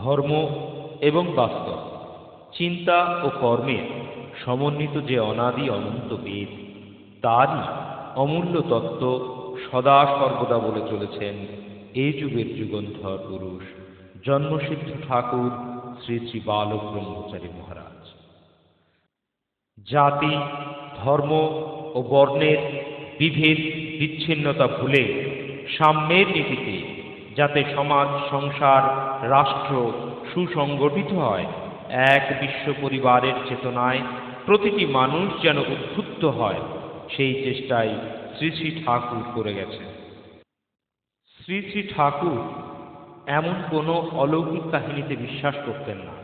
ধর্ম এবং বাস্তব, চিন্তা ও কর্মের সমন্বিত যে অনাদি অনন্ত বেদ, তারই অমূল্য তত্ত্ব সদা সর্বদা বলে চলেছেন এই যুগের যুগন্ধর পুরুষ জন্মসিদ্ধ ঠাকুর শ্রী শ্রী বালক ব্রহ্মচারী মহারাজ। জাতি, ধর্ম ও বর্ণের বিভেদ বিচ্ছিন্নতা ভুলে সাম্যের নীতিতে যাতে সমাজ, সংসার, রাষ্ট্র সুসংগঠিত হয়, এক বিশ্ব পরিবারের চেতনায় প্রতিটি মানুষ যেন উদ্বুদ্ধ হয়, সেই চেষ্টাই শ্রী শ্রী ঠাকুর করে গেছেন। শ্রী শ্রী ঠাকুর এমন কোনো অলৌকিক কাহিনীতে বিশ্বাস করতেন না।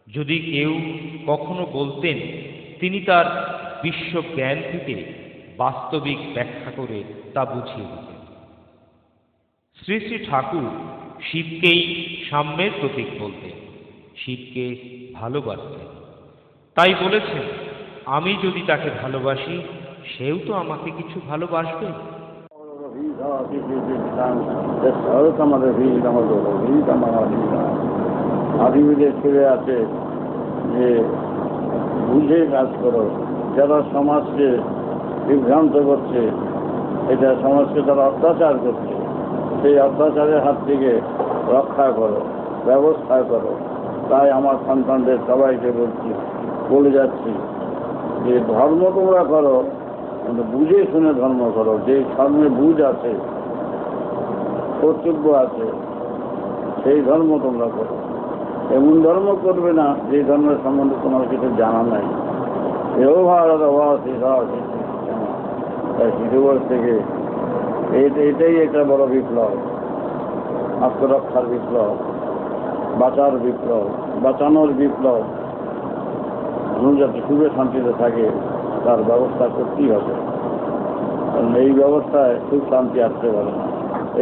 যদি কেউ কখনো বলতেন, তিনি তার বিশ্বজ্ঞান থেকে বাস্তবিক ব্যাখ্যা করে তা বুঝিয়ে দিতেন। শ্রী শ্রী ঠাকুর শিবকেই সাম্যের প্রতীক বলতেন, শিবকে ভালোবাসতেন। তাই বলেছেন, আমি যদি তাকে ভালোবাসি, সেও তো আমাকে কিছু ভালোবাসবে। আদিবিদে ফিরে আছে যে বুঝে কাজ করো, যারা সমাজকে বিভ্রান্ত করছে, এটা সমাজকে তারা অত্যাচার করছে, সেই অত্যাচারের হাত থেকে রক্ষা করো, ব্যবস্থা করো। তাই আমার সন্তানদের সবাইকে বলে যাচ্ছি যে ধর্ম তোমরা করো, কিন্তু বুঝে শুনে ধর্ম করো। যে ধর্মে বুঝ আছে, কর্তব্য আছে, সেই ধর্ম তোমরা করো। এমন ধর্ম করবে না যে ধর্মের সম্বন্ধে তোমার কিছু জানা নাই। এও ভারত তাই শিশুবর্ষ থেকে এটাই একটা বড় বিপ্লব, আত্মরক্ষার বিপ্লব, বাঁচার বিপ্লব, বাঁচানোর বিপ্লব। মানুষ যাতে সুখে শান্তিতে থাকে তার ব্যবস্থা করতেই হবে, কারণ এই ব্যবস্থায় সুখ শান্তি আসতে পারে না।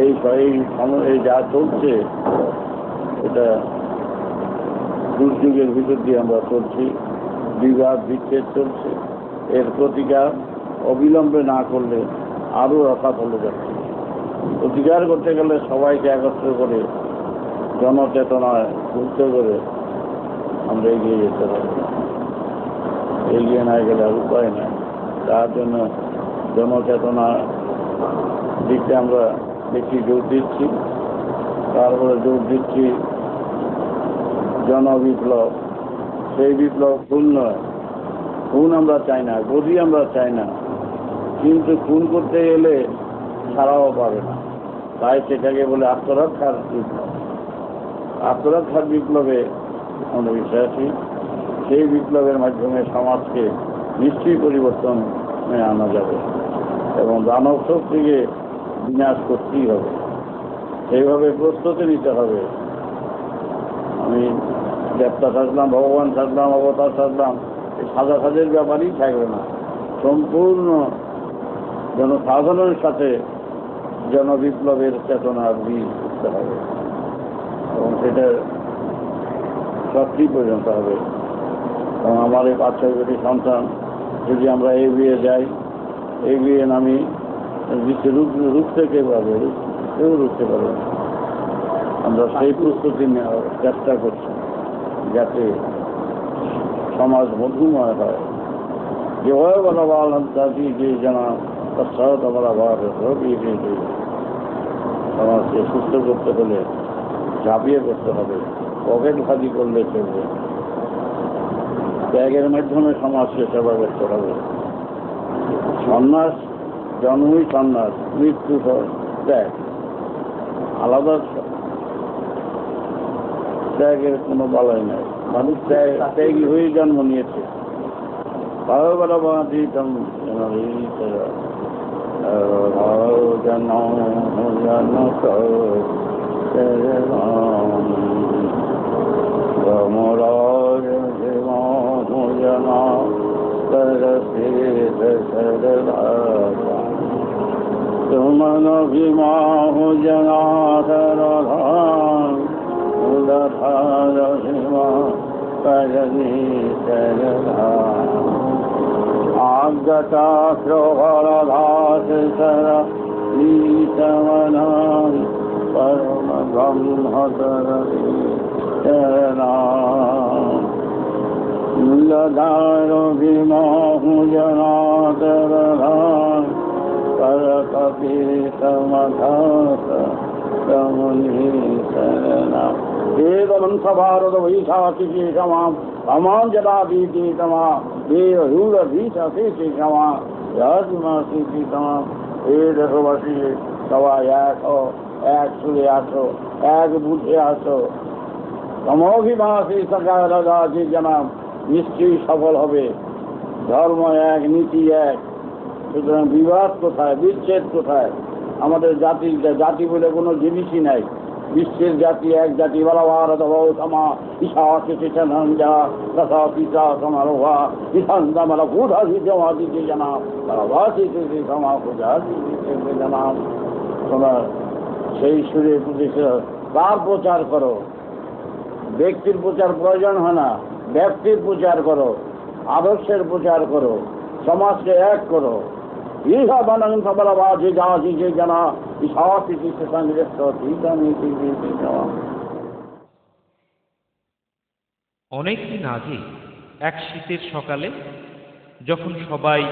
এই যা চলছে, এটা দুর্যোগের ভিতর দিয়ে আমরা চলছি, বিবাদ বিচ্ছেদ চলছে। এর প্রতিকার অবিলম্বে না করলে আরও রফা চলে যাচ্ছে। প্রতিকার করতে গেলে সবাইকে একত্র করে জনচেতনায় যুক্ত করে আমরা এগিয়ে যেতে হবে। এগিয়ে না গেলে আর উপায় নাই। তার জন্য জনচেতনা দিকটা আমরা বেশি জোর দিচ্ছি। তারপরে জোর দিচ্ছি জনবিপ্লব। সেই বিপ্লব খুন নয়, খুন আমরা চাই না, গদি আমরা চাই না, কিন্তু খুন করতে গেলে ছাড়াও পাবে না। তাই সেটাকে বলে আত্মরক্ষার বিপ্লব। আত্মরক্ষার বিপ্লবে আমরা বিশ্বাসী। সেই বিপ্লবের মাধ্যমে সমাজকে নিশ্চয়ই পরিবর্তনে আনা যাবে এবং দানব শক্তিকে বিনাশ করতেই হবে। সেইভাবে প্রস্তুতি নিতে হবে। আমি দেবতা সাজলাম, ভগবান সাজলাম, অবতার সাজলাম, এই সাজাসাজের ব্যাপারই থাকবে না। সম্পূর্ণ জনসাধারণের সাথে জনবিপ্লবের চেতনার বীজ করতে হবে এবং সেটা সত্যি পর্যন্ত হবে। এবং আমার এই 5-6 কোটি সন্তান যদি আমরা এগিয়ে যাই, এগিয়ে নামি, রুখতে কে পারবে? কেউ রুখতে পারবে না। আমরা সেই প্রস্তুতি নেওয়ার চেষ্টা করছি যাতে সমাজ মধুময় হয়। যেভাবে বলা যে যেন তৎসৎ আমরা আবার সমাজকে সুস্থ করতে হলে ঝাঁপিয়ে করতে হবে, পকেট ভাজি করলে চলবে, ত্যাগের মাধ্যমে সমাজকে সেবা করতে হবে। সন্ন্যাস জন্মই সন্ন্যাস, মৃত্যু ত্যাগ, আলাদা ত্যাগের কোনো বালাই নাই। মানুষ ত্যাগী হয়ে জন্ম নিয়েছে। तुमन भीमाहु जनाधर आगता श्रोहरधास सर नीतमना परम ब्रह्मतर मूलधारो भीमाहु जनाधर कर कपि समधास भारत वैशाखी क्षमा अमान जदा बीती क्षमा देहूल भीषी क्षमा यासी क्षमा हे देशवासी सबाई एक सुरे आसो एक बुझे आसो समभिभाषी सकाल राजा जना निश्चय सफल হবে ধর্ম এক, নীতি এক। সুতরাং বিবাদ কোথায়, বিচ্ছেদ কোথায়? আমাদের জাতি বলে কোনো জিনিসই নাই। বিশ্বের জাতি এক জাতি বলা ভারত ক্ষমা ঈশা যা তথা পিতা সমারোহা ঈশান্দা মালা বুধাধি জমাদিকে জানাম তারা ভাষি ক্ষমা বুধাধি জানাম। তোমরা সেই সুরে প্রতিষ্ঠা তার প্রচার করো। ব্যক্তির প্রচার প্রয়োজন হয় না, ব্যক্তির প্রচার করো, আদর্শের প্রচার করো, সমাজকে এক করো। ঈশা বানান সবলা বাজে যা যে জানা অনেকদিন আগে এক শীতের সকালে যখন সবাই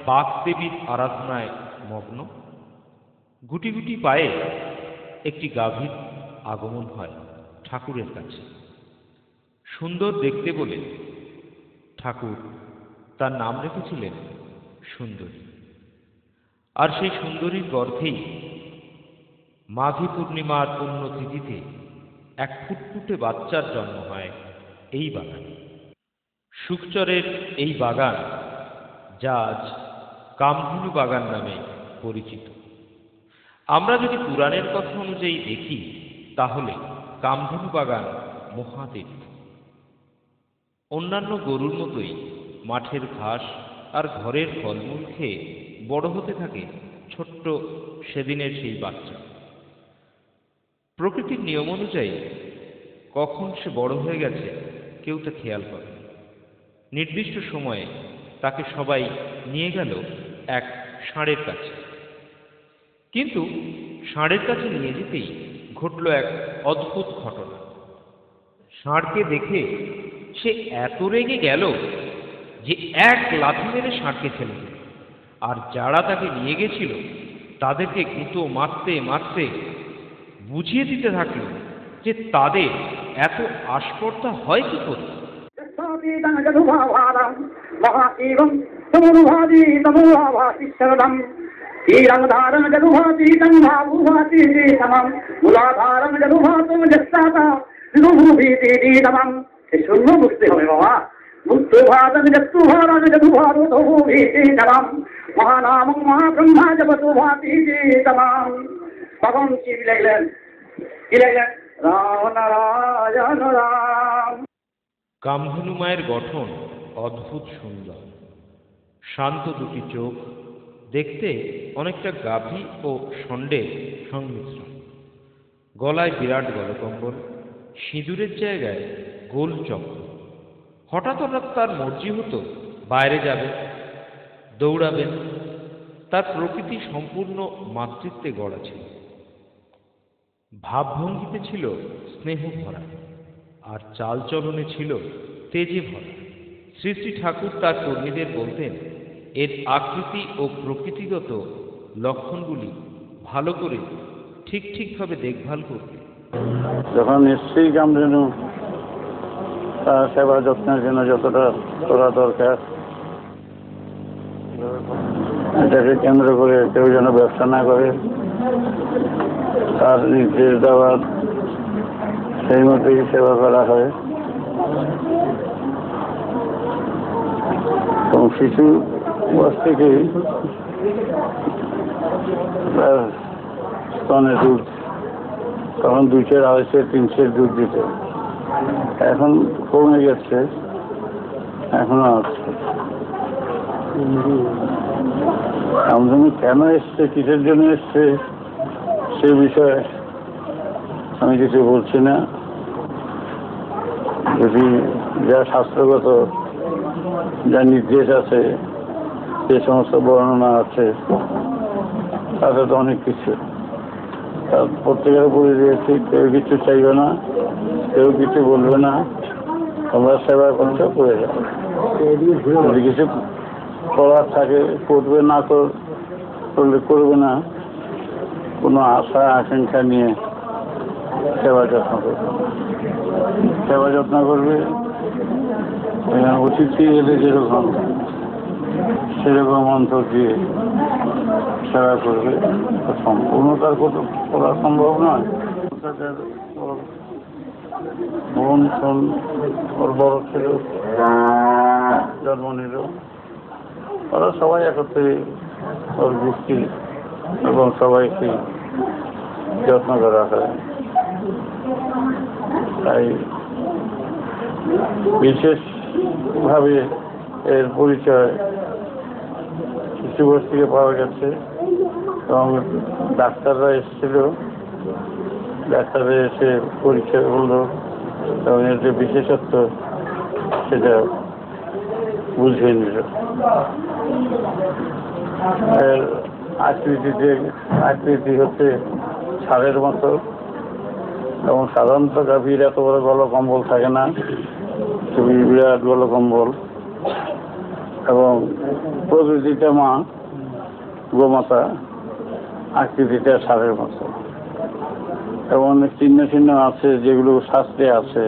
বাগদেবীর আরাধনায় মগ্ন, গুটি গুটি পায়ে একটি গাভীর আগমন হয় ঠাকুরের কাছে। সুন্দর দেখতে বলে ঠাকুর তার নাম রেখেছিলেন সুন্দরী। আর সেই সুন্দরীর গর্ভেই মাঘী পূর্ণিমার পুণ্যতিথিতে এক ফুটফুটে বাচ্চার জন্ম হয় এই বাগানে। সুখচরের এই বাগান যা আজ কামধেনু বাগান নামে পরিচিত। আমরা যদি পুরাণের কথা অনুযায়ী দেখি তাহলে কামধেনু বাগান মহাতীর্থ। অন্যান্য গরুর মতোই মাঠের ঘাস আর ঘরের ফলমূল খেয়ে বড় হতে থাকে ছোট্ট সেদিনের সেই বাচ্চা। প্রকৃতির নিয়ম অনুযায়ী কখন সে বড় হয়ে গেছে কেউ তা খেয়াল করে। নির্দিষ্ট সময়ে তাকে সবাই নিয়ে গেল এক ষাঁড়ের কাছে। কিন্তু ষাঁড়ের কাছে নিয়ে যেতেই ঘটল এক অদ্ভুত ঘটনা। ষাঁড়কে দেখে সে এত রেগে গেল যে এক লাথি মেরে ষাঁড়কে ফেলে দিল। আর যারা তাকে নিয়ে গেছিল তাদেরকে গুঁতো মারতে মারতে বুঝিয়ে দিতে থাকল যে তাদের এত আস্পর্ধা হয় কি করে। শূন্য বুঝতে হবে বাবা। মহানাম মহাব্রহ্মা জপতু ভাতি তমাম। তখন কি লিখলেন? রাম নারায়ণ রাম। কামধেনু মায়ের গঠন অদ্ভুত সুন্দর, শান্ত দুটি চোখ, দেখতে অনেকটা গাভী ও ষণ্ডের সংমিশ্রণ। গলায় বিরাট গলকম্বল, সিঁদুরের জায়গায় গোল চক্র। হঠাৎ হঠাৎ তার মর্জি হতো বাইরে যাবে, দৌড়াবেন। তার প্রকৃতি সম্পূর্ণ মাতৃত্বে গড়া ছিল। ভাবভঙ্গিতে ছিল স্নেহ ভরা, আর চালচলনে ছিল তেজে ভরা। শ্রী শ্রী ঠাকুর তার কর্মীদের বলতেন, এর আকৃতি ও প্রকৃতিগত লক্ষণগুলি ভালো করে ঠিকভাবে দেখভাল করবে। যখন নিশ্চয়ই কামধেনু তার সেবা যত্নের জন্য যতটা করা দরকার, এটাকে কেন্দ্র করে কেউ যেন ব্যবসা না করে, তার নির্দেশ দেওয়ার সেই মতোই সেবা করা হয়। এবং শিশু বয়স থেকেই স্তনে দুধ তখন 2 সের 2.5 সের 3 সের দুধ দিত, এখন কমে গেছে, এখনো আছে। আমদানি কেন এসছে, কিসের জন্য এসছে সে বিষয়ে আমি কিছু বলছি না। যদি যা শাস্ত্রগত যা নির্দেশ আছে, যে সমস্ত বর্ণনা আছে, তাতে তো অনেক কিছু প্রত্যেকের উপরে দিয়েছি। কেউ কিছু চাইবে না, কেউ কিছু বলবে না, তোমরা সেবা করছো করে যাও। যদি কিছু করার থাকে করবে, না করলে করবে না, কোনো আশা আকাঙ্ক্ষা নিয়ে সেবা যত্ন করবে। সেবা যত্ন করবে, অতিথি এলে যেরকম সেরকম অন্তর দিয়ে সেবা করবে। সম্পূর্ণতার করা সম্ভব নয়। বোন শোন ওর বড় ছিল, জন্ম নিল, ওরা সবাই একত্রে ওর গোষ্ঠী এবং সবাইকে যত্ন করা হয়। তাই বিশেষভাবে এর পরিচয় শিশু বয়স থেকে পাওয়া গেছে। এবং ডাক্তাররা এসেছিল, ডাক্তাররা এসে পরিচয় বললো এবং এর যে বিশেষত্ব সেটা বুঝিয়ে নিল। এর আকৃতি হচ্ছে ষাঁড়ের মতো, এবং সাধারণত গাভীর এত বড় গলকম্বল থাকে না, খুবই বিরাট গলকম্বল। এবং প্রকৃতিটা মা গোমাতা, আকৃতিটা ষাঁড়ের মতো। এবং অনেক চিহ্ন আছে যেগুলো শাস্ত্রে আছে,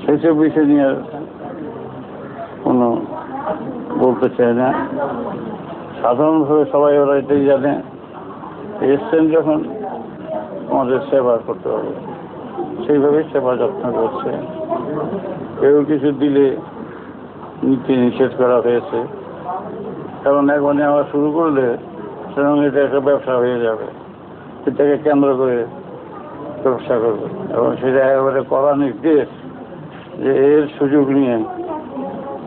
সেসব বিষয় নিয়ে কোনো বলতে চাই না। সাধারণভাবে সবাই ওরা এটাই জানে, এসছেন যখন আমাদের সেবা করতে হবে, সেইভাবেই সেবা যত্ন করছে। কেউ কিছু দিলে নিতে নিষেধ করা হয়েছে, কারণ এখন নেওয়া শুরু করলে সেরকম এটা একটা ব্যবসা হয়ে যাবে, সেটাকে কেন্দ্র করে ব্যবসা করবে। এবং সেটা একেবারে কড়া নির্দেশ যে এর সুযোগ নিয়ে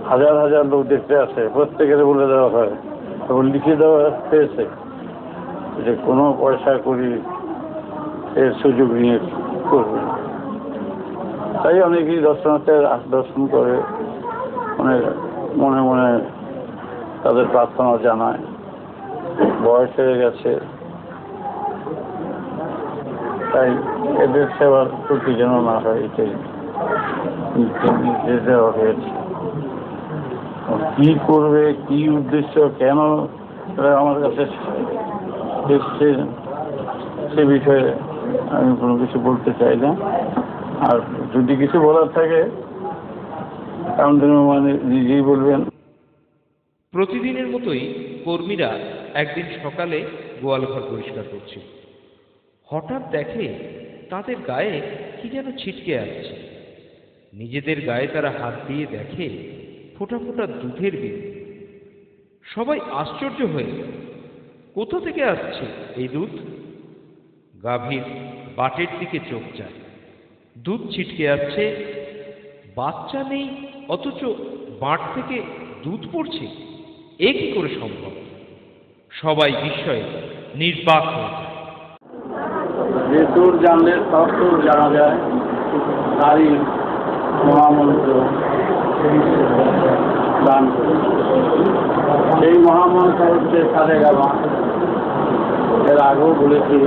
হাজার হাজার লোক দেখতে আসে, প্রত্যেকের বলে দেওয়া হয় এবং লিখে দেওয়া হয়েছে যে কোনো পয়সা করি এর সুযোগ নিয়ে করবে। তাই অনেকেই দর্শনার্থী দর্শন করে, অনেক মনে মনে তাদের প্রার্থনা জানায়। বয়স হয়ে গেছে, তাই এদের সেবার ত্রুটি যেন না হয়, এটাই নির্দেশ দেওয়া হয়েছে। কি করবে, কি উদ্দেশ্য, কেন আমার কাছে এসছে সে বিষয়ে আমি কোনো কিছু বলতে চাই না। আর যদি কিছু বলার থাকে মানে নিজেই বলবেন। প্রতিদিনের মতোই কর্মীরা একদিন সকালে গোয়ালঘর পরিষ্কার করছে। হঠাৎ দেখে তাদের গায়ে কি যেন ছিটকে আসছে। নিজেদের গায়ে তারা হাত দিয়ে দেখে ফোঁটা ফোঁটা দুধের বিন্দু। সবাই আশ্চর্য হয়ে, কোথা থেকে আসছে এই দুধ? গাভীর বাটের দিকে চোখ যায়, দুধ ছিটকে আসছে। বাচ্চা নেই, অথচ বাট থেকে দুধ পড়ছে, এ কি করে সম্ভব? সবাই বিস্ময়ে নির্বাক হয়ে যায়। যে সুর জানলে সব সুর জানা যায়, তারই মহামন্ত্র দান করে। সেই মহামন্ত্র হচ্ছে সারেগামা। এর আগেও বলেছি,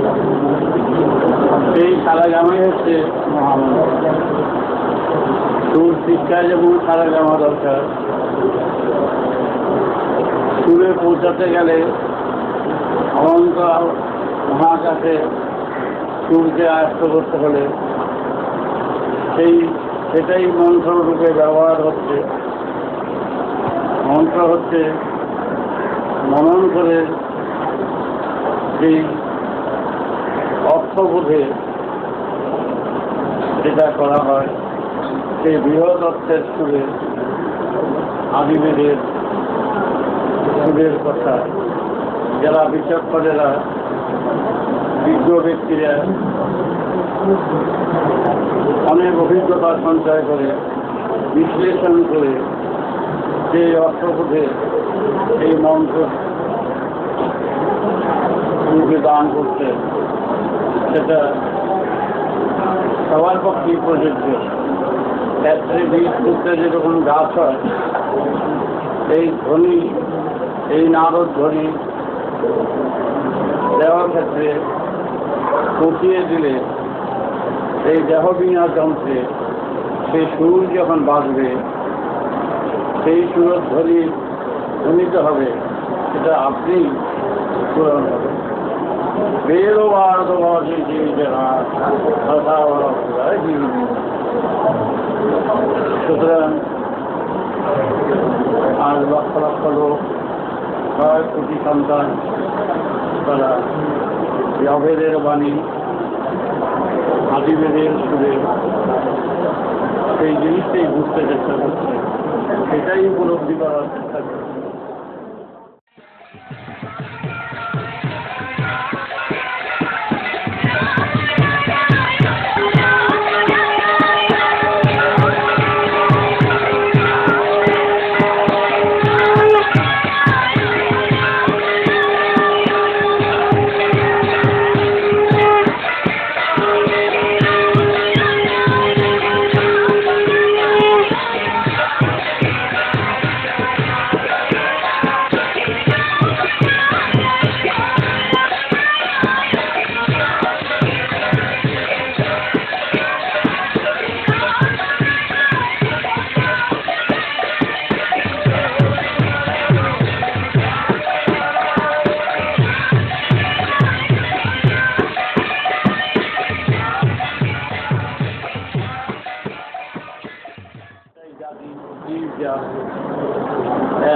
সেই সারেগামাই হচ্ছে মহামন্ত্র। সুর শিক্ষায় যেমন সারা যাওয়া দরকার, সুরে পৌঁছাতে গেলে অনন্ত মহাকাশে সুরকে আয়ত্ত করতে হলে সেটাই মন্ত্র রূপে ব্যবহার হচ্ছে। মন্ত্র হচ্ছে মনন করে সেই অর্থবোধে যেটা করা হয়, সেই বৃহৎ অর্থের সুরে আদিবেদের সুরের কথা যারা বিচক্ষণেরা, বিজ্ঞ ব্যক্তিরা অনেক অভিজ্ঞতা সঞ্চয় করে বিশ্লেষণ করে সেই অর্থবোধে এই মন্ত্র সুরকে দান করতে, সেটা সবার পক্ষেই প্রযোজ্য। ক্ষেত্রে বীজ করতে যেরকম গাছ হয়, এই ধ্বনি, এই নারদ ধ্বনি দেওয়ার ক্ষেত্রে পচিয়ে দিলে এই দেহবিনা যন্ত্রে সেই সুর যখন বাজবে, সেই সুরের ধ্বনিত হবে, সেটা আপনি পূরণ হবে। বেরোবার সুতরাং আর লক্ষ লক্ষ লোক, 6 কোটি সন্তান, তারা অভেদের বাণী, আদিবেদের সুরে সেই জিনিসটাই বুঝতে চেষ্টা করছে, সেটাই উপলব্ধি করার চেষ্টা করছে।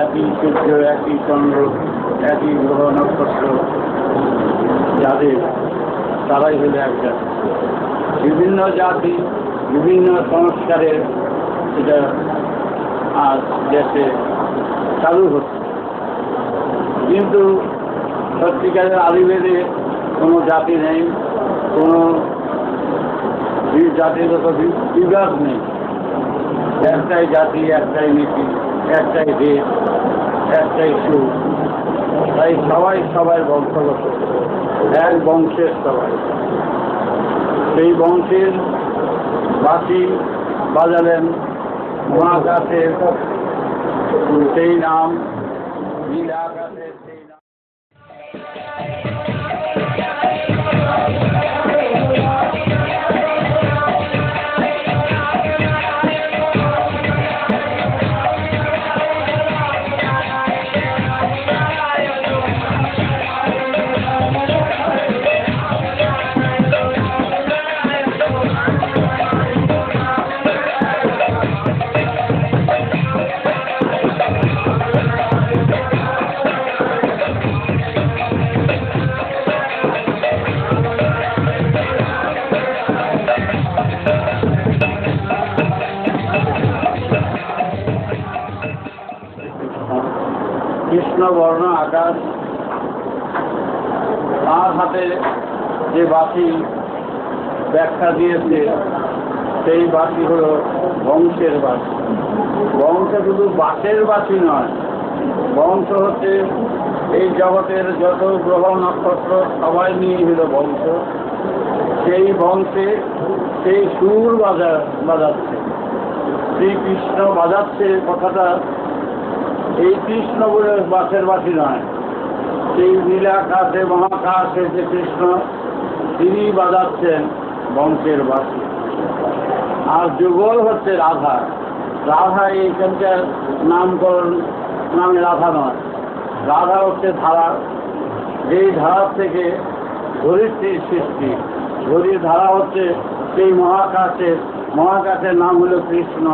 একই সূর্য, একই চন্দ্র, একই গ্রহ নক্ষত্র যাদের, তারাই হলো এক জাতি। বিভিন্ন জাতি বিভিন্ন সংস্কারের এটা আজ দেশে চালু হচ্ছে, কিন্তু সত্যিকারের আদিবেদে কোনো জাতি নেই, কোনো জাতিগত বিভাগ নেই। একটাই জাতি, একটাই নীতি, একটাই দেশ, একটাই সুর। তাই সবাই সবাই বংশগত, এক বংশের সবাই। সেই বংশের বাঁশি বাজালেন মহাকাশের সেই নাম, নীল আকাশের সেই নাম। কৃষ্ণবর্ণ আকাশ, তার হাতে যে বাঁশি ব্যাখ্যা দিয়েছে, সেই বাঁশি হল বংশের বাঁশি। বংশ শুধু বাঁশের বাঁশি নয়, বংশ হচ্ছে এই জগতের যত গ্রহ নক্ষত্র সবাই নিয়ে হলো বংশ। সেই বংশে সেই সুর বাজাচ্ছে, শ্রীকৃষ্ণ বাজাচ্ছে। কথাটা এই কৃষ্ণ বলে বাঁশের বাঁশি নয়, সেই নীলাকাশে মহাকাশে যে কৃষ্ণ, তিনি বাজাচ্ছেন বংশের বাঁশি। আর যুগল হচ্ছে রাধা। রাধা এইখানকার নামকরণ নামে রাধা নয়, রাধা হচ্ছে ধারা। যেই ধারার থেকে ধরিত্রীর সৃষ্টি, ধরির ধারা হচ্ছে সেই মহাকাশের নাম হলো কৃষ্ণ।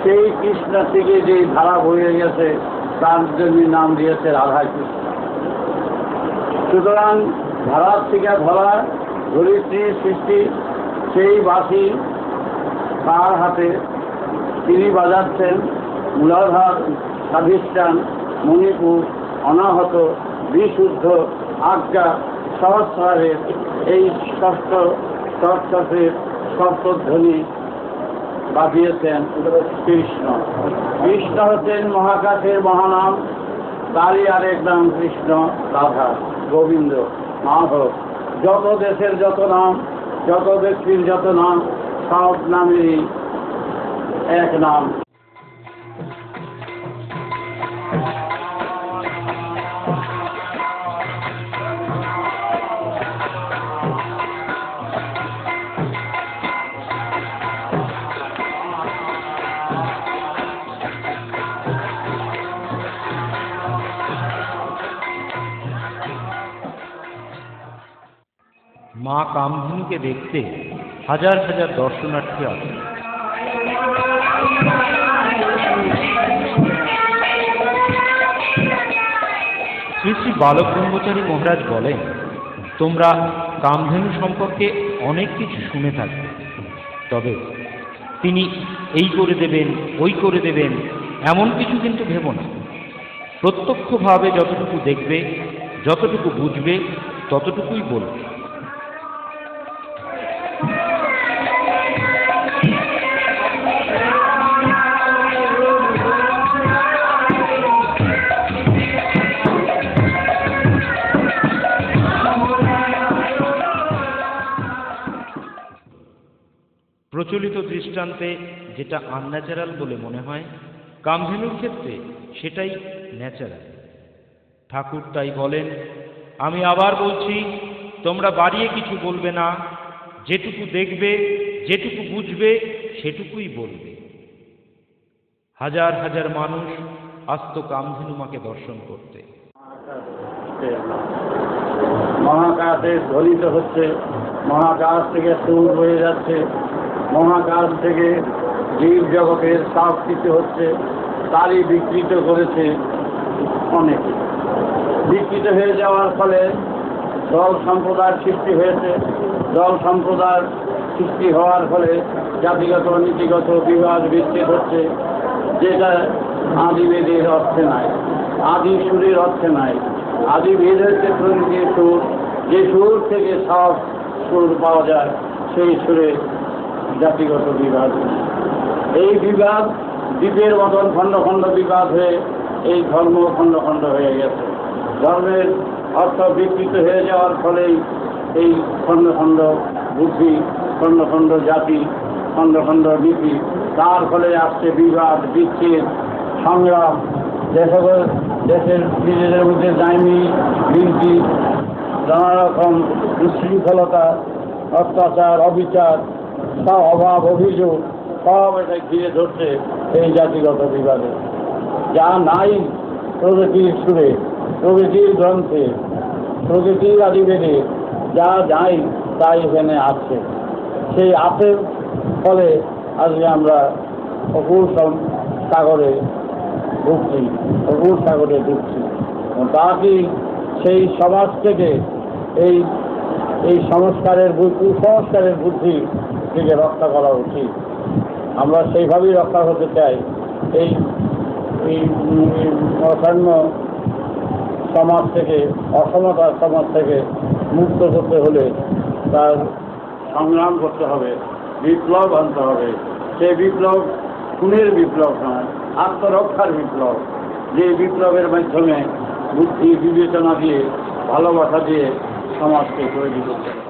সেই কৃষ্ণ থেকে যেই ধারা বয়ে গেছে তার জন্য নাম দিয়েছে রাধা কৃষ্ণ। সুতরাং ধারার থেকে ধরা ধরিত্রীর সৃষ্টি, সেই বাঁশি তার হাতে, তিনি বাজাচ্ছেন মূলাধার, স্বাধিষ্ঠান, মণিপুর, অনাহত, বিশুদ্ধ, আজ্ঞা, সহস্রারের এই ষষ্ঠ সপ্তধ্বনি বাজিয়েছেন কৃষ্ণ। কৃষ্ণ হচ্ছেন মহাকাশের মহানাম, তারই আরেক নাম কৃষ্ণ, রাধা, গোবিন্দ, মাধব। যত দেশের যত নাম, যত ব্যক্তির যত নাম, সব নামেরই এক নাম। মা কামধেনুকে দেখতে হাজার হাজার দর্শনার্থী আসে। শ্রী শ্রী বালক ব্রহ্মচারী মহারাজ বলেন, তোমরা কামধেনু সম্পর্কে অনেক কিছু শুনে থাকবে, তবে তিনি এই করে দেবেন, ওই করে দেবেন, এমন কিছু কিন্তু ভেবো না। প্রত্যক্ষভাবে যতটুকু দেখবে, যতটুকু বুঝবে, ততটুকুই বলবে। প্রচলিত দৃষ্টান্তে যেটা আনন্যাচারাল বলে মনে হয়, কামধেনুর ক্ষেত্রে সেটাই ন্যাচারাল। ঠাকুর তাই বলেন, আমি আবার বলছি, তোমরা বাড়িয়ে কিছু বলবে না, যেটুকু দেখবে, যেটুকু বুঝবে, সেটুকুই বলবে। হাজার হাজার মানুষ আসত কামধেনু মাকে দর্শন করতে। মহাকাশে ধ্বনিত হচ্ছে, মহাকাশ থেকে সুর বয়ে যাচ্ছে, মহাকাশ থেকে জীব জগতের সব কিছু হচ্ছে, তারই বিকৃত করেছে অনেকে। বিকৃত হয়ে যাওয়ার ফলে দল সম্প্রদায়ের সৃষ্টি হয়েছে। দল সম্প্রদায়ের সৃষ্টি হওয়ার ফলে জাতিগত নীতিগত বিবাদ বিচ্ছেদ হচ্ছে, যেটা আদি বেদের অর্থে নাই, আদি সুরের অর্থে নাই। আদি বেদ হচ্ছে প্রকৃতির সুর, যে সুর থেকে সব সুর পাওয়া যায়, সেই সুরে জাতিগত বিবাদ। এই বিবাদ দ্বীপের মতন খণ্ড খণ্ড বিবাদ হয়ে এই ধর্ম খণ্ড খণ্ড হয়ে গেছে। ধর্মের অর্থ বিকৃত হয়ে যাওয়ার ফলেই এই খণ্ড খণ্ড বুদ্ধি, খণ্ড খণ্ড জাতি, খণ্ড খণ্ড নীতি, তার ফলে আসছে বিবাদ, বিচ্ছেদ, সংগ্রাম। দেশের নিজেদের মধ্যে দায়নি বিনতি, নানা রকম উচ্ছৃঙ্খলতা, অত্যাচার, অবিচার, সব অভাব, অভিযোগ, সব এটা ঘিরে ধরছে এই জাতিগত বিবাদে। যা নাই প্রগতির সুরে, প্রগতির গ্রন্থে, প্রগতির আদিবেদে যা নাই তাই এখানে আছে। সেই আছের ফলে আজকে আমরা অপুর সাগরে ঢুকছি, অপুর সাগরে ঢুকছি। তা কি সেই সমাজ থেকে এই সংস্কারের কুসংস্কারের বুদ্ধি থেকে রক্ষা করা উচিত। আমরা সেইভাবেই রক্ষা হতে চাই। এই অসাম্য সমাজ থেকে, অসমতার সমাজ থেকে মুক্ত করতে হলে তার সংগ্রাম করতে হবে, বিপ্লব আনতে হবে। সেই বিপ্লব খুনের বিপ্লব নয়, আত্মরক্ষার বিপ্লব। যে বিপ্লবের মাধ্যমে বুদ্ধি বিবেচনা দিয়ে, ভালোবাসা দিয়ে সমাজকে তৈরি করতে হবে।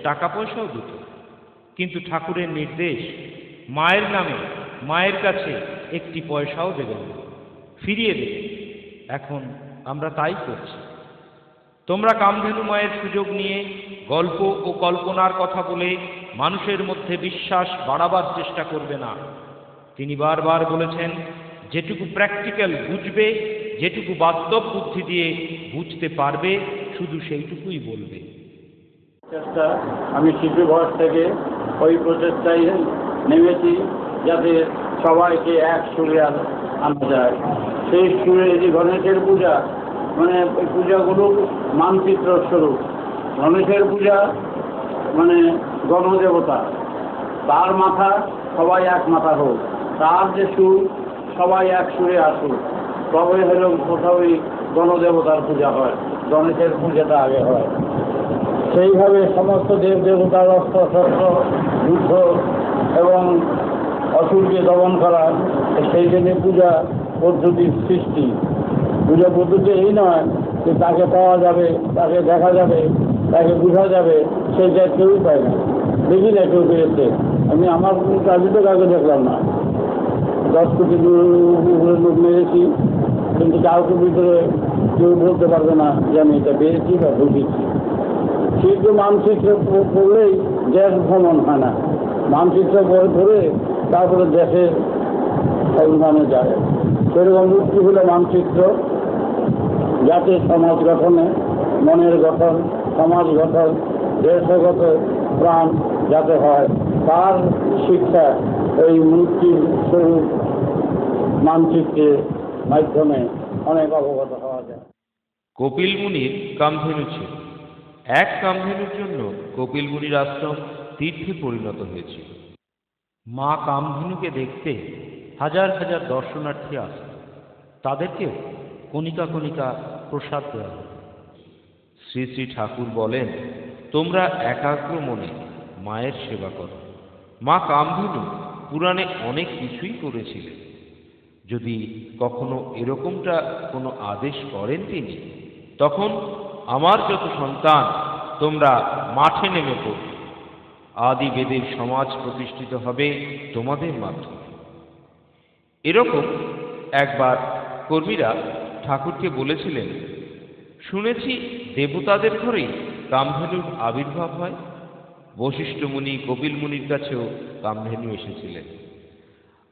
টাকা পয়সাও দিত, কিন্তু ঠাকুরের নির্দেশ মায়ের নামে মায়ের কাছে একটি পয়সাও দেবেন না, ফিরিয়ে দেবে। এখন আমরা তাই করছি। তোমরা কামধেনু মায়ের সুযোগ নিয়ে গল্প ও কল্পনার কথা বলে মানুষের মধ্যে বিশ্বাস বাড়াবার চেষ্টা করবে না। তিনি বারবার বলেছেন, যেটুকু প্র্যাকটিক্যাল বুঝবে, যেটুকু বাস্তব বুদ্ধি দিয়ে বুঝতে পারবে, শুধু সেইটুকুই বলবে। চেষ্টা আমি শিশু বয়স থেকে ওই প্রচেষ্টায় নেমেছি, যাতে সবাইকে এক সুরে আনা যায়। সেই সুরে যে গণেশের পূজা, মানে ওই পূজাগুলো মানচিত্র স্বরূপ। গণেশের পূজা মানে গণদেবতা, তার মাথা সবাই এক মাথা হোক, তার যে সুর সবাই এক সুরে আসুক, তবে হলেও কোথাওই গণদেবতার পূজা হয়, গণেশের পূজাটা আগে হয়। সেইভাবে সমস্ত দেব দেবতার অস্ত্র শস্ত্র যুদ্ধ এবং অসুরকে দমন করা, সেই জন্য পূজা পদ্ধতির সৃষ্টি। পূজা পদ্ধতি এই নয় যে তাকে পাওয়া যাবে, তাকে দেখা যাবে, তাকে বোঝা যাবে, সেইটা কেউই পায় না। দেখি না কেউ পেয়েছে, আমি আমার কাজে তো কাউকে দেখলাম না। 10 কোটি উপরে লোক মেরেছি, কিন্তু কাউকে ভিতরে কেউ বলতে পারবে না যে আমি এটা পেয়েছি বা ঢুকেছি। কিন্তু মানচিত্র পড়লেই দেশ ভ্রমণ হয় না, মানচিত্র পড়ে তারপরে দেশের অবস্থানে যায়। সেরকম মুক্তি হলো মানচিত্র, যাতে সমাজ গঠনে, মনের গঠন, সমাজ গঠন, দেশগত প্রাণ যাতে হয়, তার শিক্ষা এই মুক্তির স্বরূপ মানচিত্রের মাধ্যমে অনেক অবগত হওয়া যায়। কপিল মুনির কামধেনু ছিল। এক কামধেনুর জন্য কপিল মুনির আশ্রম তীর্থে পরিণত হয়েছিল। মা কামধেনুকে দেখতে হাজার হাজার দর্শনার্থী আসত, তাদেরকেও কণিকা কণিকা প্রসাদ দেওয়া হতো। শ্রী শ্রী ঠাকুর বলেন, তোমরা একাগ্র মনে মায়ের সেবা করো। মা কামধেনু পুরাণে অনেক কিছুই করেছিলেন। যদি কখনো এরকমটা কোনো আদেশ করেন তিনি, তখন আমার যত সন্তান তোমরা মাঠে নেমে পড়বে, আদি বেদের সমাজ প্রতিষ্ঠিত হবে তোমাদের মাধ্যমে। এরকম একবার কর্মীরা ঠাকুরকে বলেছিলেন, শুনেছি দেবতাদের ঘরেই কামধেনুর আবির্ভাব হয়। বশিষ্ঠ মুনি কপিল মুনির কাছেও কামধেনু এসেছিলেন।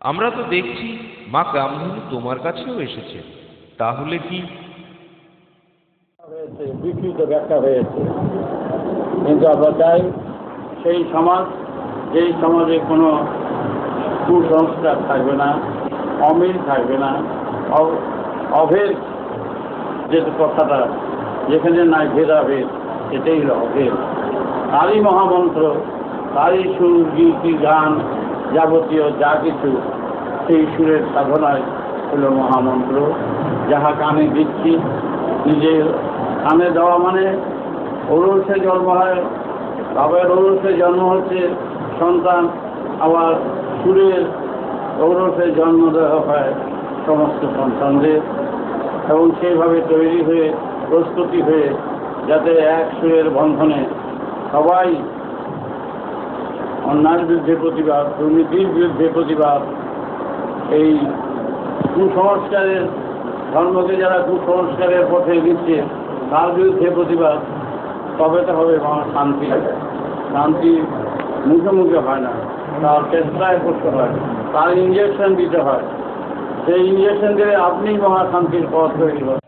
আমরা তো দেখছি মা কামধেনু তোমার কাছেও এসেছে, তাহলে কি? বিকৃত ব্যাখ্যা হয়েছে, কিন্তু আমরা চাই সেই সমাজ, যেই সমাজে কোনো কুসংস্কার থাকবে না, অমিল থাকবে না, অভেদ যে কথাটা, যেখানে নাই ভেদাভেদ, এটাই হলো অভেদ। তারই মহামন্ত্র, তারই সুর, গীতি, গান, যাবতীয় যা কিছু, সেই সুরের সাধনায় হলো মহামন্ত্র, যাহা কানে দিচ্ছি। নিজে কানে দেওয়া মানে ঔরসে জন্ম হয়, বাবার ঔরসে জন্ম হচ্ছে সন্তান, আবার সুরের ঔরসে জন্ম দেওয়া হয় সমস্ত সন্তানদের, এবং সেইভাবে তৈরি হয়ে প্রস্তুতি হয়ে যাতে এক সুরের বন্ধনে সবাই অন্যায়ের বিরুদ্ধে প্রতিবাদ, দুর্নীতির বিরুদ্ধে প্রতিবাদ, এই কুসংস্কারের, ধর্মকে যারা কুসংস্কারের পথে দিচ্ছে তার বিরুদ্ধে প্রতিবাদ, তবে তো হবে শান্তি। শান্তি মুখে মুখে হয় না, তার চেষ্টায় করতে হয়, তার ইঞ্জেকশন দিতে হয়। সেই ইঞ্জেকশন দিলে আপনি মহাশান্তির পথ তৈরি হয়।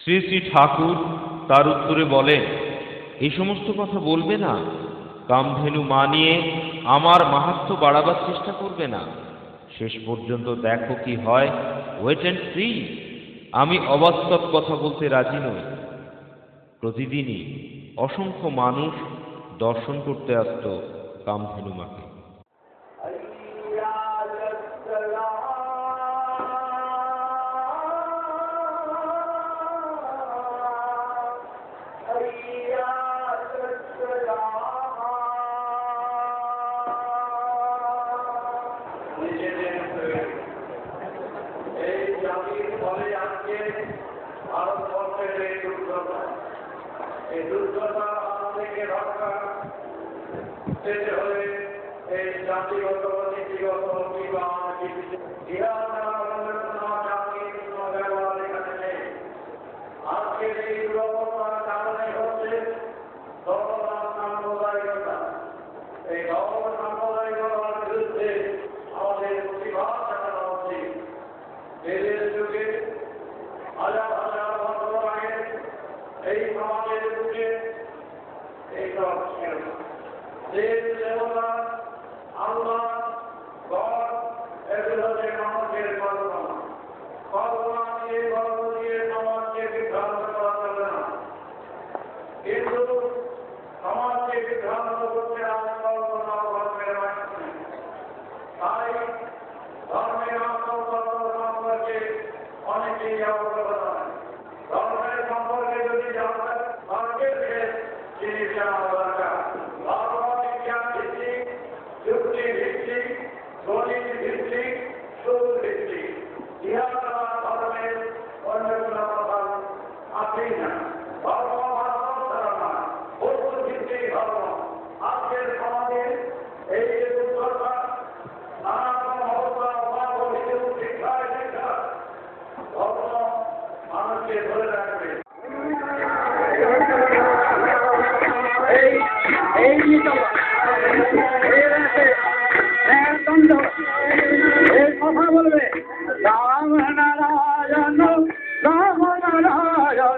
শ্রী শ্রী ঠাকুর তার উত্তরে বলেন, এই সমস্ত কথা বলবে না, কামধেনু মা নিয়ে আমার মাহাত্ম্য বাড়াবার চেষ্টা করবে না। শেষ পর্যন্ত দেখো কি হয়, ওয়েট অ্যান্ড সি। আমি অবাস্তব কথা বলতে রাজি নই। প্রতিদিনই অসংখ্য মানুষ দর্শন করতে আসত কামধেনু মাকে। এই জাতির ফলে আজকে ভারতবর্ষের এই দুর্দশা, এই দুর্দশা থেকে রক্ষা পেতে হলে এই জাতিগত নীতিগত কিংবা ব্যবহার এখানে নেই। আজকের এই দুরবস্থার কারণে হচ্ছে সাম্প্রদায়িকতা। এই সাম্প্রদায়িকতার বিরুদ্ধে আমাদের প্রতিবাদ জানানো উচিত। এদের যুগে হাজার হাজার বছর আগে এই সমাজের যুগে এইসব ছিল না। দেব দেবতা আল্লাহ গড এগুলো হচ্ছে মানুষের কল্পনা। কল্পনা দিয়ে গল্প দিয়ে সমাজকে বিভ্রান্ত করা যাবে না। কিন্তু সমাজকে বিভ্রান্ত করতে আমার কল্পনা ধর্মের মাধ্যমে। তাই ধর্মের আসল তত্ত্ব সম্পর্কে অনেকেই অবগত নয়। ধর্মের সম্পর্কে যদি জানতে ধর্মের জিনিস জানা দরকার। ধর্ম বিজ্ঞান ভিত্তিক, যুক্তি ভিত্তিক, গণিত ভিত্তিক, সুদ ভিত্তিক। ইহা ধর্মের অন্য কোনো কথা আছেই না। ধর্ম বাস্তব ধারণা, বস্তু ভিত্তিক ধর্ম। আজকের সমাজে এই যে দুর্দশা, নানা রকম অবস্থা, অভাব, অভিযোগ, শিক্ষায় শিক্ষা, ধর্ম মানুষকে ধরে রাখবে। কথা বলবে রাম নারায়ণ রাম নারায়ণ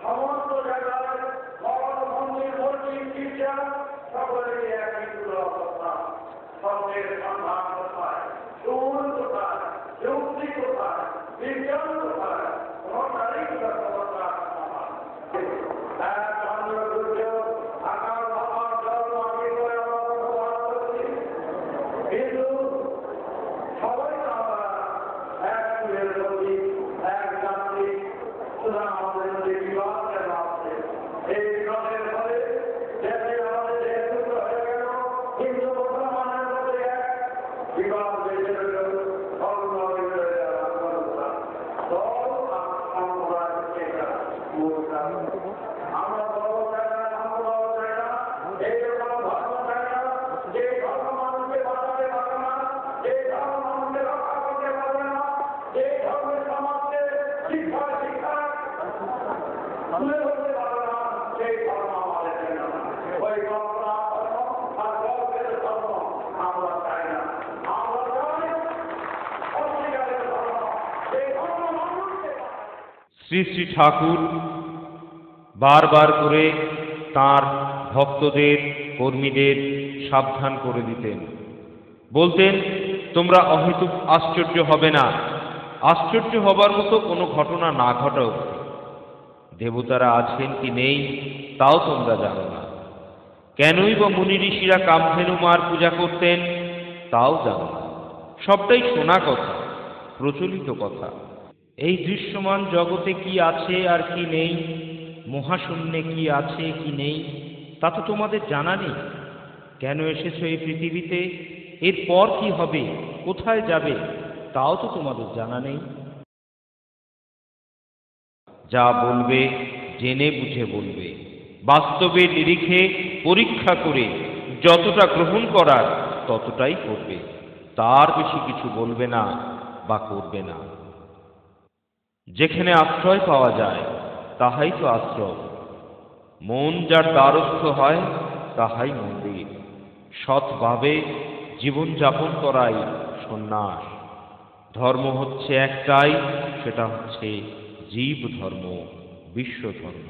সমস্ত জায়গায় মরণ মন্দির মসজিদ গির্জা সকলেরই একই অবস্থা। সত্যের সন্ধান কোথায়, সুর কোথায়, যুক্তি কোথায়, বিজ্ঞান কোথায়, কোনটারই অবস্থা এক চন্দ্র সূর্য আকার বাবার জল মাটি করে কিন্তু সবাই আমরা এক সুরের প্রতি এক জাতি। সুতরাং আমাদের মধ্যে বিবাদ কেন আছে? এই বিবাদের ফলে দেশে আমাদের দেশ টুকরো হয়ে গেল, কিন্তু মুসলমানের মধ্যে এক শিক্ষা শিক্ষা তুলে ধরতে পারে না, সেই ধর্ম আমাদের চাই না। ওই কল্পনা ধর্ম আর গল্পের ধর্ম আমরা চাই না। আমরা চাই সত্যিকারের ধর্ম, সেই ধর্ম মানুষকে শ্রী শ্রী ঠাকুর বারবার করে তার ভক্তদের কর্মীদের সাবধান করে দিতেন, বলতেন তোমরা অহেতুক আশ্চর্য হবে না, আশ্চর্য হবার মতো কোনো ঘটনা না ঘটা অবধি। দেবতারা আছেন কি নেই তাও তোমরা জানো না, কেনই বা মুনি ঋষিরা কামধেনু মার পূজা করতেন তাও জানো না। সবটাই শোনা কথা, প্রচলিত কথা। এই দৃশ্যমান জগতে কি আছে আর কি নেই, মহাশূন্যে কি আছে কি নেই তা তো তোমাদের জানা নেই। কেন এসেছো এই পৃথিবীতে, এরপর কি হবে, কোথায় যাবে তাও তো তোমাদের জানা নেই। যা বলবে জেনে বুঝে বলবে, বাস্তবে নিরিখে পরীক্ষা করে যতটা গ্রহণ করার ততটাই করবে, তার বেশি কিছু বলবে না বা করবে না। যেখানে আশ্রয় পাওয়া যায় তাহাই তো আশ্রয়। মন যার দ্বারস্থ হয় তাহাই মন্দির। সৎভাবে জীবনযাপন করাই সন্ন্যাস। ধর্ম হচ্ছে একটাই, সেটা হচ্ছে জীব ধর্ম, বিশ্ব ধর্ম।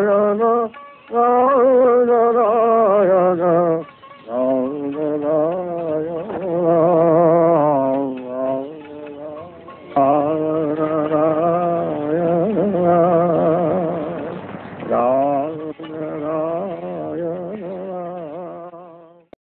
Narayana, Narayana,